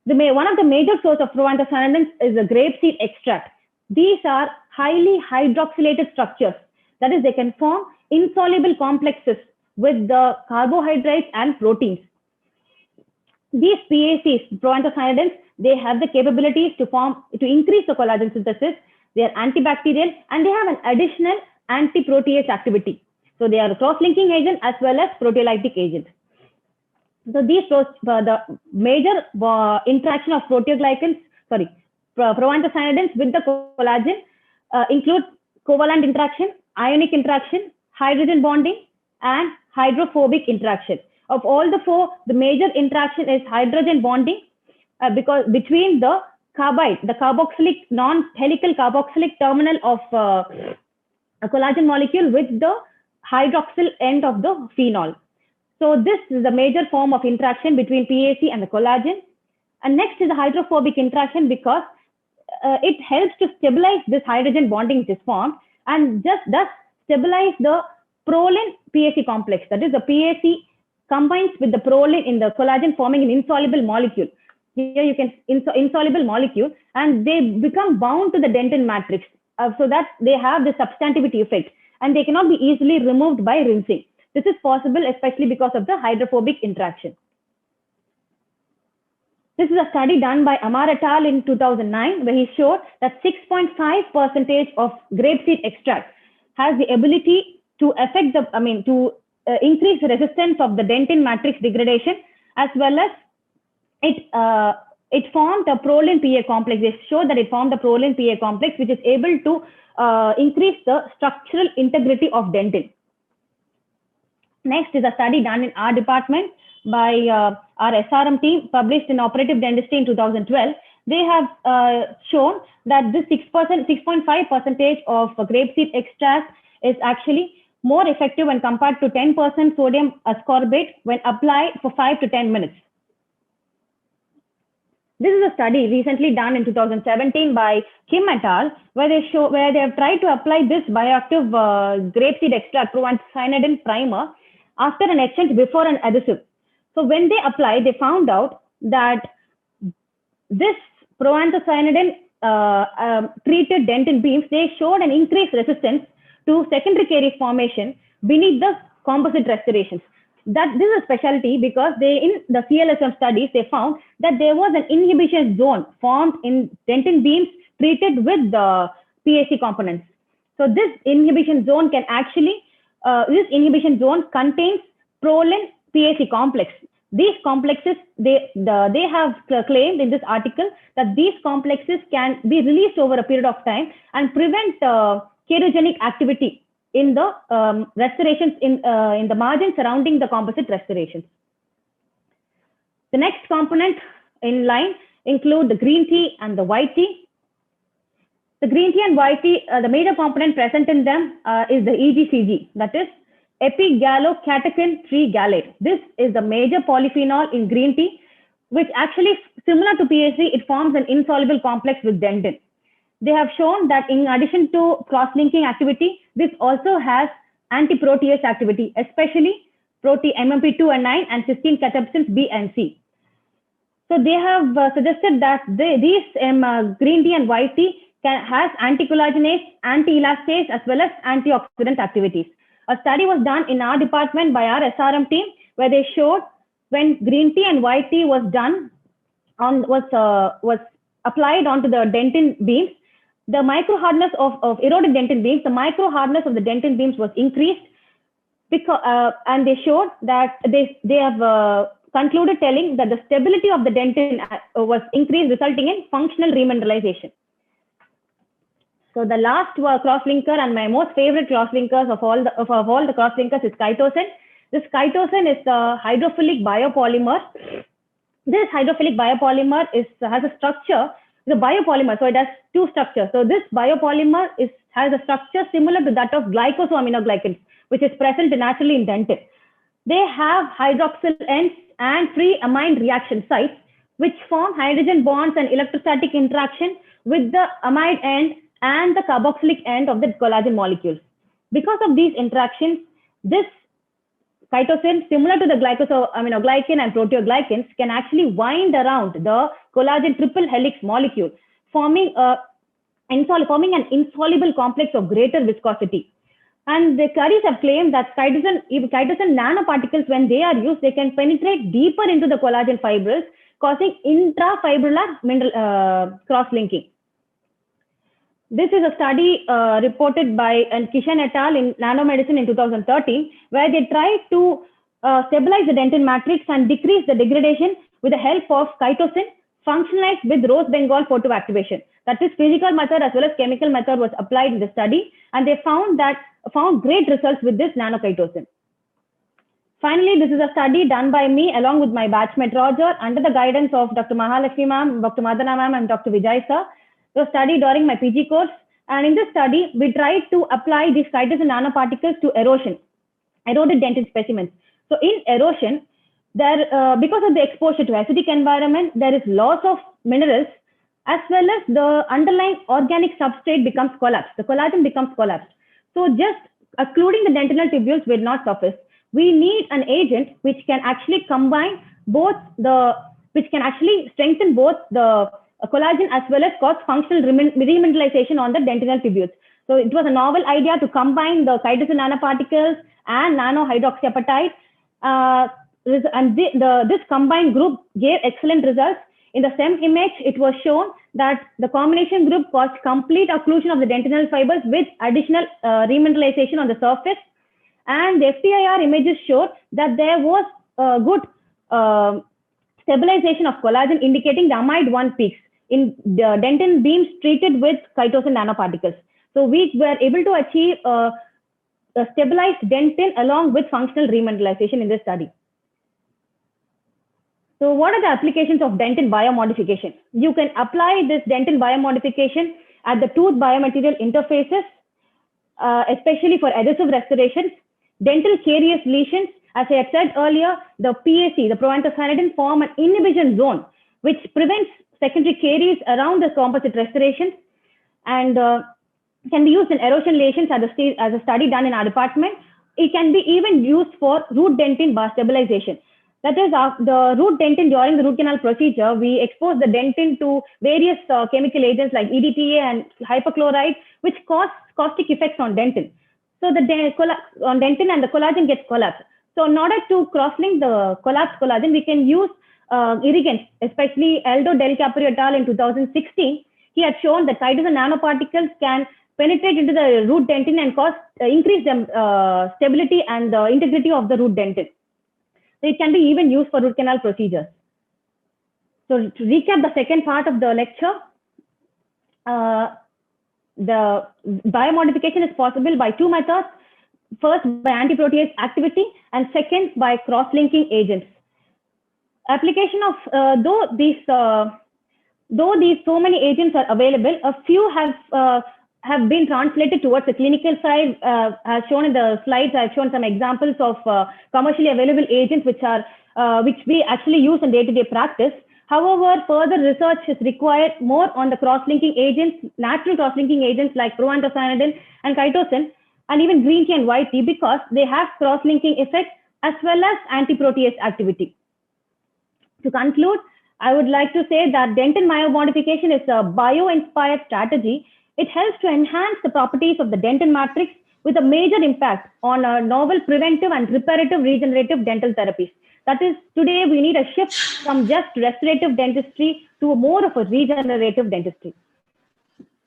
One of the major sources of proanthocyanidins is the grapeseed extract. These are highly hydroxylated structures. That is, they can form insoluble complexes with the carbohydrates and proteins. These PACs, proanthocyanidins, they have the capabilities to increase the collagen synthesis. They are antibacterial and they have an additional anti-protease activity. So they are a cross-linking agent as well as proteolytic agent. So these the major interaction of proanthocyanidins with the collagen include covalent interaction, ionic interaction, hydrogen bonding, and hydrophobic interaction. Of all the four, the major interaction is hydrogen bonding because between the carbide, the carboxylic, non-helical carboxylic terminal of a collagen molecule with the hydroxyl end of the phenol. So this is the major form of interaction between PAC and the collagen. And next is the hydrophobic interaction because it helps to stabilize this hydrogen bonding which is formed and just thus stabilize the proline PAC complex. That is, the PAC combines with the proline in the collagen, forming an insoluble molecule. Here you can insoluble molecule, and they become bound to the dentin matrix so that they have the substantivity effect and they cannot be easily removed by rinsing. This is possible especially because of the hydrophobic interaction. This is a study done by Amar et al. In 2009, where he showed that 6.5% of grapeseed extract has the ability to affect increase the resistance of the dentin matrix degradation, as well as it formed a proline PA complex. They showed that it formed a proline PA complex, which is able to increase the structural integrity of dentin. Next is a study done in our department by our SRM team, published in Operative Dentistry in 2012. They have shown that this 6.5% of grapeseed extract is actually more effective when compared to 10% sodium ascorbate when applied for 5 to 10 minutes. This is a study recently done in 2017 by Kim et al., where they have tried to apply this bioactive grapeseed extract, proanthocyanidin primer, after an exchange before an adhesive. So when they applied, they found out that this proanthocyanidin treated dentin beams, they showed an increased resistance to secondary caries formation beneath the composite restorations. That this is a specialty because in the CLSM studies, they found that there was an inhibition zone formed in dentin beams treated with the PAC components. So this inhibition zone can actually, this inhibition zone contains proline PAC complex. These complexes, they have claimed in this article that these complexes can be released over a period of time and prevent cheirogenic activity in the restorations in the margin surrounding the composite restorations. The next component in line include the green tea and the white tea. The green tea and white tea, the major component present in them is the EGCG, that is epigallocatechin tree gallate. This is the major polyphenol in green tea, which actually, similar to PAC, it forms an insoluble complex with dentin. They have shown that in addition to cross-linking activity, this also has anti-protease activity, especially MMP2 and 9 and cysteine cathepsins B and C. So they have suggested that these green tea and white tea has anticollagenase, anti-elastase, as well as antioxidant activities. A study was done in our department by our SRM team, where they showed when green tea and white tea was done was applied onto the dentin beams, the micro hardness of eroded dentin beams, the micro hardness of the dentin beams was increased. and they showed that they have concluded telling that the stability of the dentin was increased, resulting in functional remineralization. So the last cross-linker and my most favorite cross-linkers of all the cross-linkers is chitosan. This chitosan is a hydrophilic biopolymer. This hydrophilic biopolymer has a structure, the biopolymer, so it has two structures. So this biopolymer has a structure similar to that of glycosaminoglycans, which is present naturally in dentin. They have hydroxyl ends and free amine reaction sites, which form hydrogen bonds and electrostatic interaction with the amide end and the carboxylic end of the collagen molecules. Because of these interactions, this chitosan, similar to the glycosaminoglycan and proteoglycans, can actually wind around the collagen triple helix molecule, forming an insoluble complex of greater viscosity. And the studies have claimed that chitosan nanoparticles, when they are used, they can penetrate deeper into the collagen fibrils, causing intrafibrillar cross-linking. This is a study reported by Kishan et al. In Nanomedicine in 2013, where they tried to stabilize the dentin matrix and decrease the degradation with the help of chitosan functionalized with rose Bengal photoactivation. That is, physical method as well as chemical method was applied in the study, and they found great results with this nanochitosan. Finally, this is a study done by me along with my batchmate Roger under the guidance of Dr. Mahalakshmi ma'am, Dr. Madana ma'am, and Dr. Vijay sir. It was studied during my PG course, and in this study, we tried to apply these chitosan nanoparticles to eroded dentin specimens. So in erosion, because of the exposure to acidic environment, there is loss of minerals, as well as the underlying organic substrate becomes collapsed. The collagen becomes collapsed. So just occluding the dentinal tubules will not suffice. We need an agent which can actually strengthen both the collagen as well as cause functional remineralization on the dentinal tubules. So it was a novel idea to combine the chitosan nanoparticles and nanohydroxyapatite. This combined group gave excellent results. In the SEM image, it was shown that the combination group caused complete occlusion of the dentinal fibers with additional remineralization on the surface. And the FTIR images showed that there was good stabilization of collagen, indicating the amide 1 peaks in the dentin beams treated with chitosan nanoparticles. So we were able to achieve a stabilized dentin along with functional remineralization in this study. So what are the applications of dentin biomodification? You can apply this dentin biomodification at the tooth biomaterial interfaces, especially for adhesive restorations, dental carious lesions. As I had said earlier, the PAC, the proanthocyanidin, form an inhibition zone, which prevents secondary caries around the composite restorations, and can be used in erosion lesions as a study done in our department. It can be even used for root dentin bar stabilization. That is, the root dentin during the root canal procedure, we expose the dentin to various chemical agents like EDTA and hypochlorite, which cause caustic effects on dentin. So the dentin and the collagen gets collapsed. So in order to cross-link the collapsed collagen, we can use irrigants, especially Aldo Del Caprio et al. In 2016. He had shown that chitosan nanoparticles can penetrate into the root dentin and increase the stability and the integrity of the root dentin. So it can be even used for root canal procedures. So to recap the second part of the lecture, the biomodification is possible by two methods. First, by antiprotease activity, and second, by cross-linking agents. Application of though these so many agents are available, a few have been translated towards the clinical side. As shown in the slides, I've shown some examples of commercially available agents which we actually use in day-to-day practice. However, further research is required more on the cross-linking agents, natural cross-linking agents like proanthocyanidin and chitosan, and even green tea and white tea, because they have cross-linking effects as well as antiprotease activity. To conclude, I would like to say that dentin biomodification is a bio-inspired strategy. It helps to enhance the properties of the dentin matrix with a major impact on novel preventive and reparative regenerative dental therapies. That is, today we need a shift from just restorative dentistry to more of a regenerative dentistry.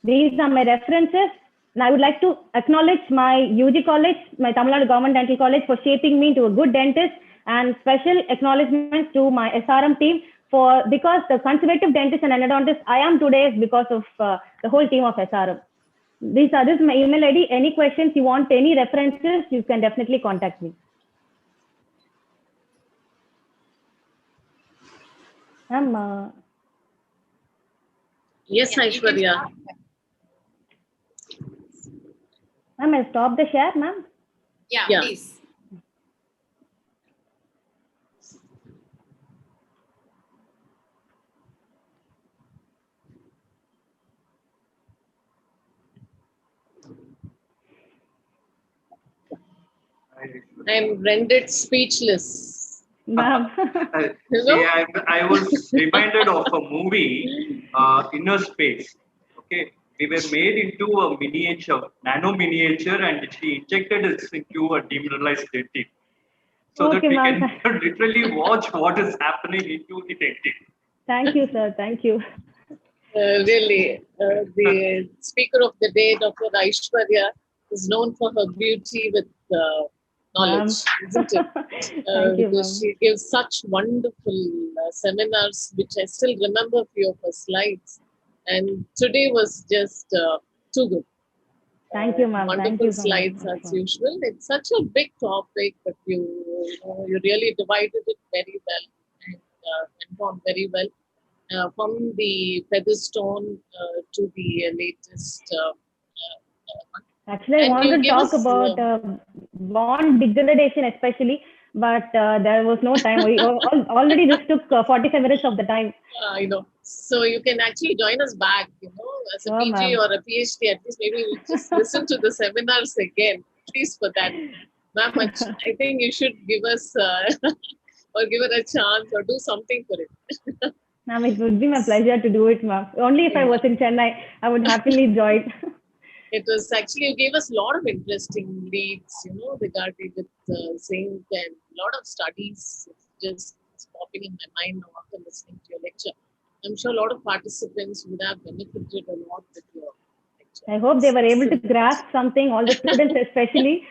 These are my references. And I would like to acknowledge my UG college, my Tamil Nadu Government Dental College, for shaping me into a good dentist, and special acknowledgements to my SRM team because the conservative dentist and endodontist I am today is because of the whole team of SRM. This is my email ID. Any questions you want, any references, you can definitely contact me. Ma'am, Yes, Yeah, you can Aishwarya. start. ma'am, I'll stop the share, ma'am. Yeah, Yeah. please. I'm rendered speechless. Ma'am. You know? See, I was reminded of a movie, Inner Space. Okay, we were made into a miniature, nano miniature, and she injected us into a demineralized dentin, so that Okay, we ma'am. can literally watch what is happening into the dentin. Thank you, sir. Thank you. Really, the speaker of the day, Dr. Aishwarya, is known for her beauty with knowledge, isn't it? Thank you, Because ma'am. she gives such wonderful seminars, which I still remember few of her slides. And today was just too good. Thank you, ma'am. Wonderful Thank you so slides much. as usual. It's such a big topic, but you really divided it very well and went on very well. From the Featherstone to the latest one. Actually, I And wanted you to give talk us, about bond degradation especially, but there was no time. We already just took 45 minutes of the time. I know. So you can actually join us back, as a Sure, PG ma'am. or a PhD. At least maybe we'll just listen to the seminars again, at least for that. Ma'am, I think you should give us or give it a chance or do something for it. Ma'am, it would be my pleasure to do it, ma'am. Only if I was in Chennai, I would happily join. It was actually, you gave us a lot of interesting leads, regarding with zinc and a lot of studies just popping in my mind now after listening to your lecture. I'm sure a lot of participants would have benefited a lot with your lecture. I hope they were able to grasp something, all the students especially.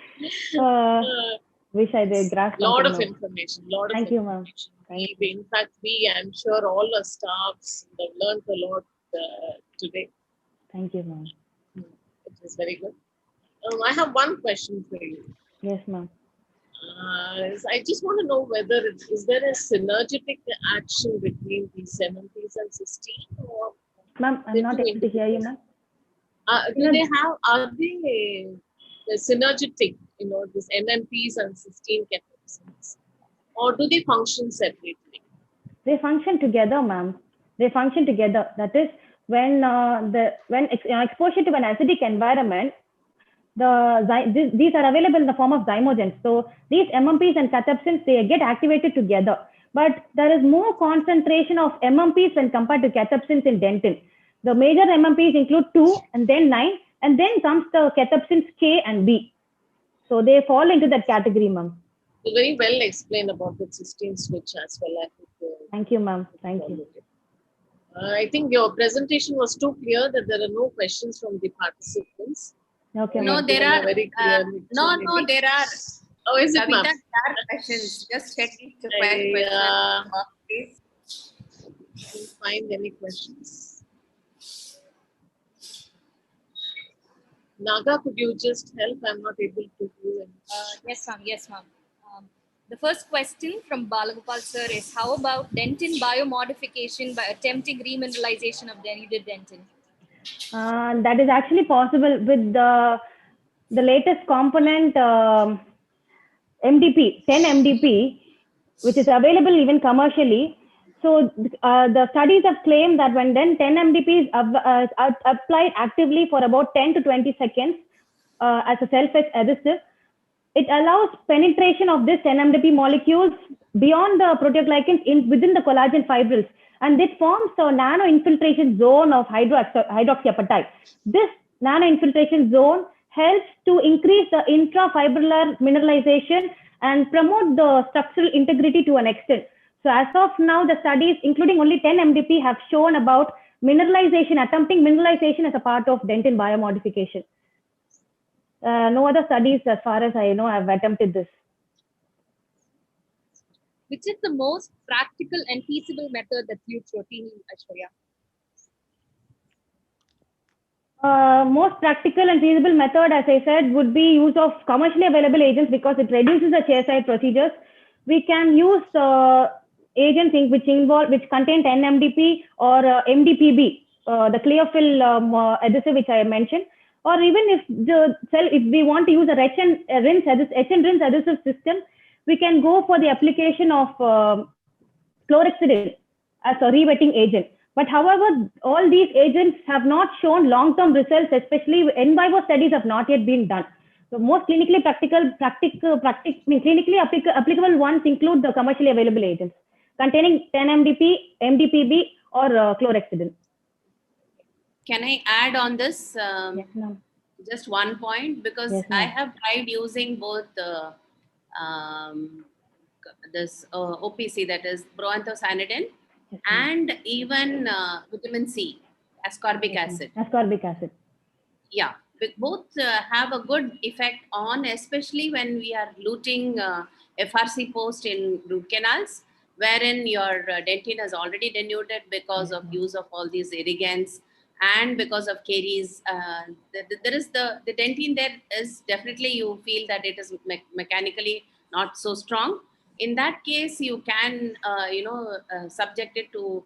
Wish I did grasp lot something. of ma'am. information. Thank you, ma'am. In fact, I'm sure all our staffs have learned a lot today. Thank you, ma'am. It was very good. I have one question for you. Yes, ma'am. I just want to know whether is there a synergetic action between these MMPs and cysteine, or Ma'am, I'm not able to hear you, ma'am. are they synergetic? This MMPs and cysteine cathepsins, or do they function separately? They function together, ma'am. They function together. That is, when exposure to an acidic environment, these are available in the form of zymogens. So these MMPs and cathepsins, they get activated together. But there is more concentration of MMPs when compared to cathepsins in dentin. The major MMPs include 2 and then 9, and then comes the cathepsins K and B. So they fall into that category, ma'am. Very well explained about the cysteine switch as well. I think, Thank you, ma'am. Thank you. I think your presentation was too clear that there are no questions from the participants. Okay, No, ma'am. there Given a are. very clear No, lecture, there are. Oh, is it, Kavita, ma'am? there are questions. Just check the I, question box, please. Can't find any questions. Naga, could you just help? I'm not able to do it. Yes, ma'am. Yes, ma'am. The first question from Balagopal sir is, how about dentin biomodification by attempting remineralization of denuded dentin? That is actually possible with the latest component MDP, 10 MDP, which is available even commercially. So the studies have claimed that when then 10 MDP is applied actively for about 10 to 20 seconds as a self-etch adhesive, it allows penetration of this 10 MDP molecules beyond the proteoglycans within the collagen fibrils. And this forms a nano infiltration zone of hydroxyapatite. This nano infiltration zone helps to increase the intrafibrillar mineralization and promote the structural integrity to an extent. So as of now, the studies, including only 10 MDP, have shown about mineralization, attempting mineralization as a part of dentin biomodification. No other studies, as far as I know, have attempted this. Which is the most practical and feasible method that's used routinely, Aishwarya? Most practical and feasible method, as I said, would be use of commercially available agents because it reduces the chairside procedures. We can use agents which contain 10-MDP or MDPB, the clear-fill adhesive which I mentioned, or even if we want to use a etch and rinse adhesive system, we can go for the application of chlorhexidine as a rewetting agent. But however, all these agents have not shown long-term results, especially in vivo studies have not yet been done. So most clinically clinically applicable ones include the commercially available agents containing 10-MDP, MDPB, or chlorhexidine. Can I add on this? Yes, ma'am. Just one point, because Yes, I ma'am. have tried using both this OPC, that is proanthocyanidin, Yes, ma'am. and even vitamin C, ascorbic Yes, ma'am. acid. Ascorbic acid. Yeah, both have a good effect on, especially when we are luting FRC post in root canals, wherein your dentin has already denuded because Yes, of ma'am. use of all these irrigants and because of caries. There is the dentin there is definitely, you feel that it is mechanically not so strong. In that case, you can subject it to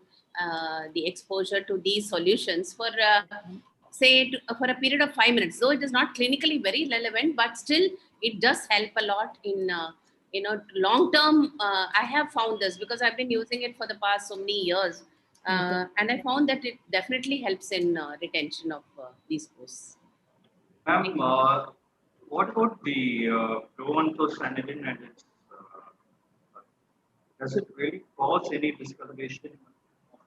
the exposure to these solutions for say for a period of 5 minutes, though it is not clinically very relevant, but still it does help a lot in long term. I have found this because I've been using it for the past so many years, and I found that it definitely helps in retention of these posts. Ma'am, what about the proanthocyanidin and its does it really cause any discoloration of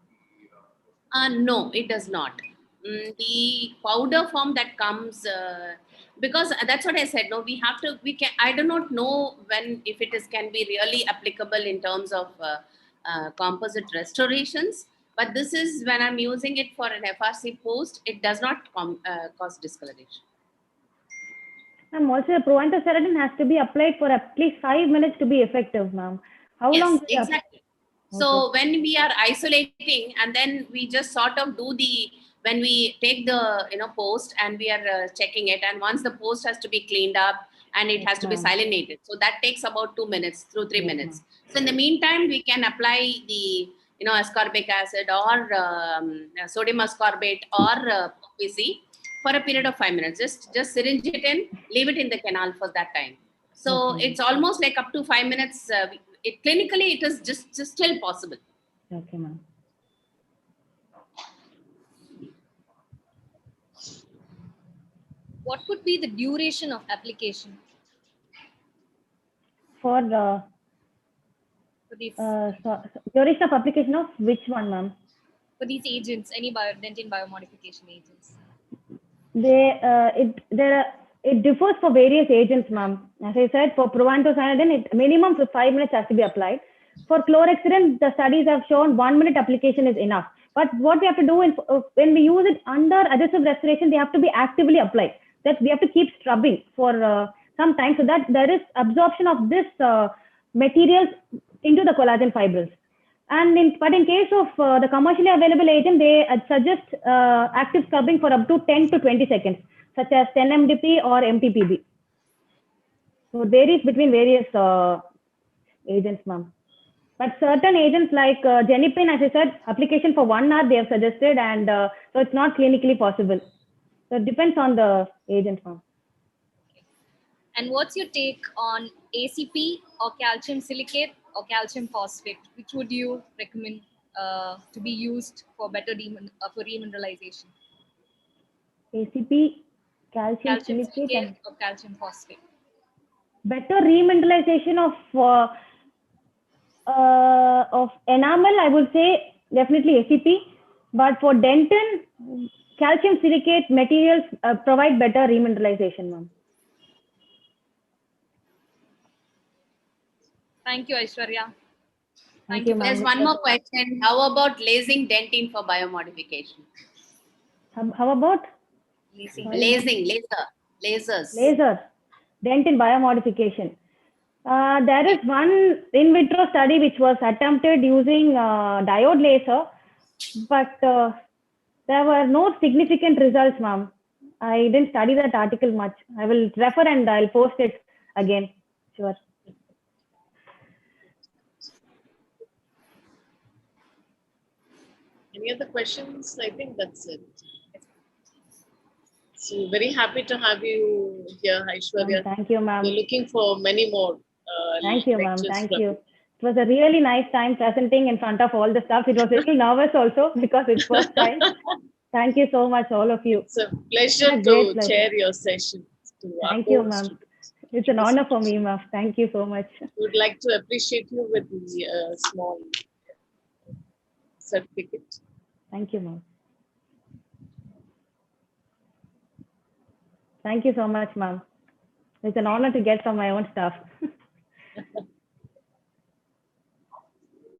the No, it does not. The powder form that comes, because that's what I said. No, we can. I do not know when, if it is can be really applicable in terms of composite restorations. But this is when I'm using it for an FRC post, it does not cause discoloration. And also, proanthocyanidin has to be applied for at least 5 minutes to be effective, ma'am. How Yes, long? exactly. So when we are isolating, and then we just sort of do when we take the post and we are checking it, and once the post has to be cleaned up and it Yes, has to be ma'am. salinated, so that takes about 2 minutes through 3 Yes, minutes. So in the meantime, we can apply the ascorbic acid or sodium ascorbate or OPC for a period of 5 minutes. Just syringe it in, leave it in the canal for that time. So Okay. it's almost like up to 5 minutes. Clinically, it is just still possible. Okay, ma'am. What would be the duration of application For the for these duration of application of which one, ma'am? agents, any dentin biomodification agents? It differs for various agents, ma'am. As I said, for proanthocyanidin, minimum for 5 minutes has to be applied. For chlorhexidine, the studies have shown 1 minute application is enough. But what we have to do is, when we use it under adhesive restoration, they have to be actively applied. That we have to keep scrubbing for some time, so that there is absorption of this materials into the collagen fibrils. But in case of the commercially available agent, they suggest active scrubbing for up to 10 to 20 seconds, such as 10-MDP or MTPB. So it varies between various agents, ma'am. But certain agents like Genipin, as I said, application for 1 hour they have suggested, and so it's not clinically possible. So it depends on the agent, ma'am. And what's your take on ACP or calcium silicate or calcium phosphate? Which would you recommend to be used for better for remineralization? ACP, calcium Calcium silicate, silicate and or calcium phosphate? better remineralization of enamel, I would say definitely ACP. But for dentin, calcium silicate materials provide better remineralization, ma'am. Thank you, Aishwarya. Thank you, ma'am. There's one more question. How about lasing dentin for biomodification? How about? Lacing. Laser. Lasers. Laser, dentin biomodification. There is one in vitro study which was attempted using diode laser, but there were no significant results, ma'am. I didn't study that article much. I will refer and I'll post it again. Sure. Any other questions? I think that's it. So very happy to have you here, Aishwarya. Thank you, ma'am. We're looking for many more. Thank you, ma'am. lectures Thank from you. It was a really nice time presenting in front of all the staff. It was a little nervous also because it's first time. Thank you so much, all of you. It's a pleasure A to great pleasure. chair your session. To our Thank you, core ma'am. students. It's an honor for me, ma'am. Thank you so much. We would like to appreciate you with the small certificate. Thank you, ma'am. Thank you so much, ma'am. It's an honor to get from my own staff.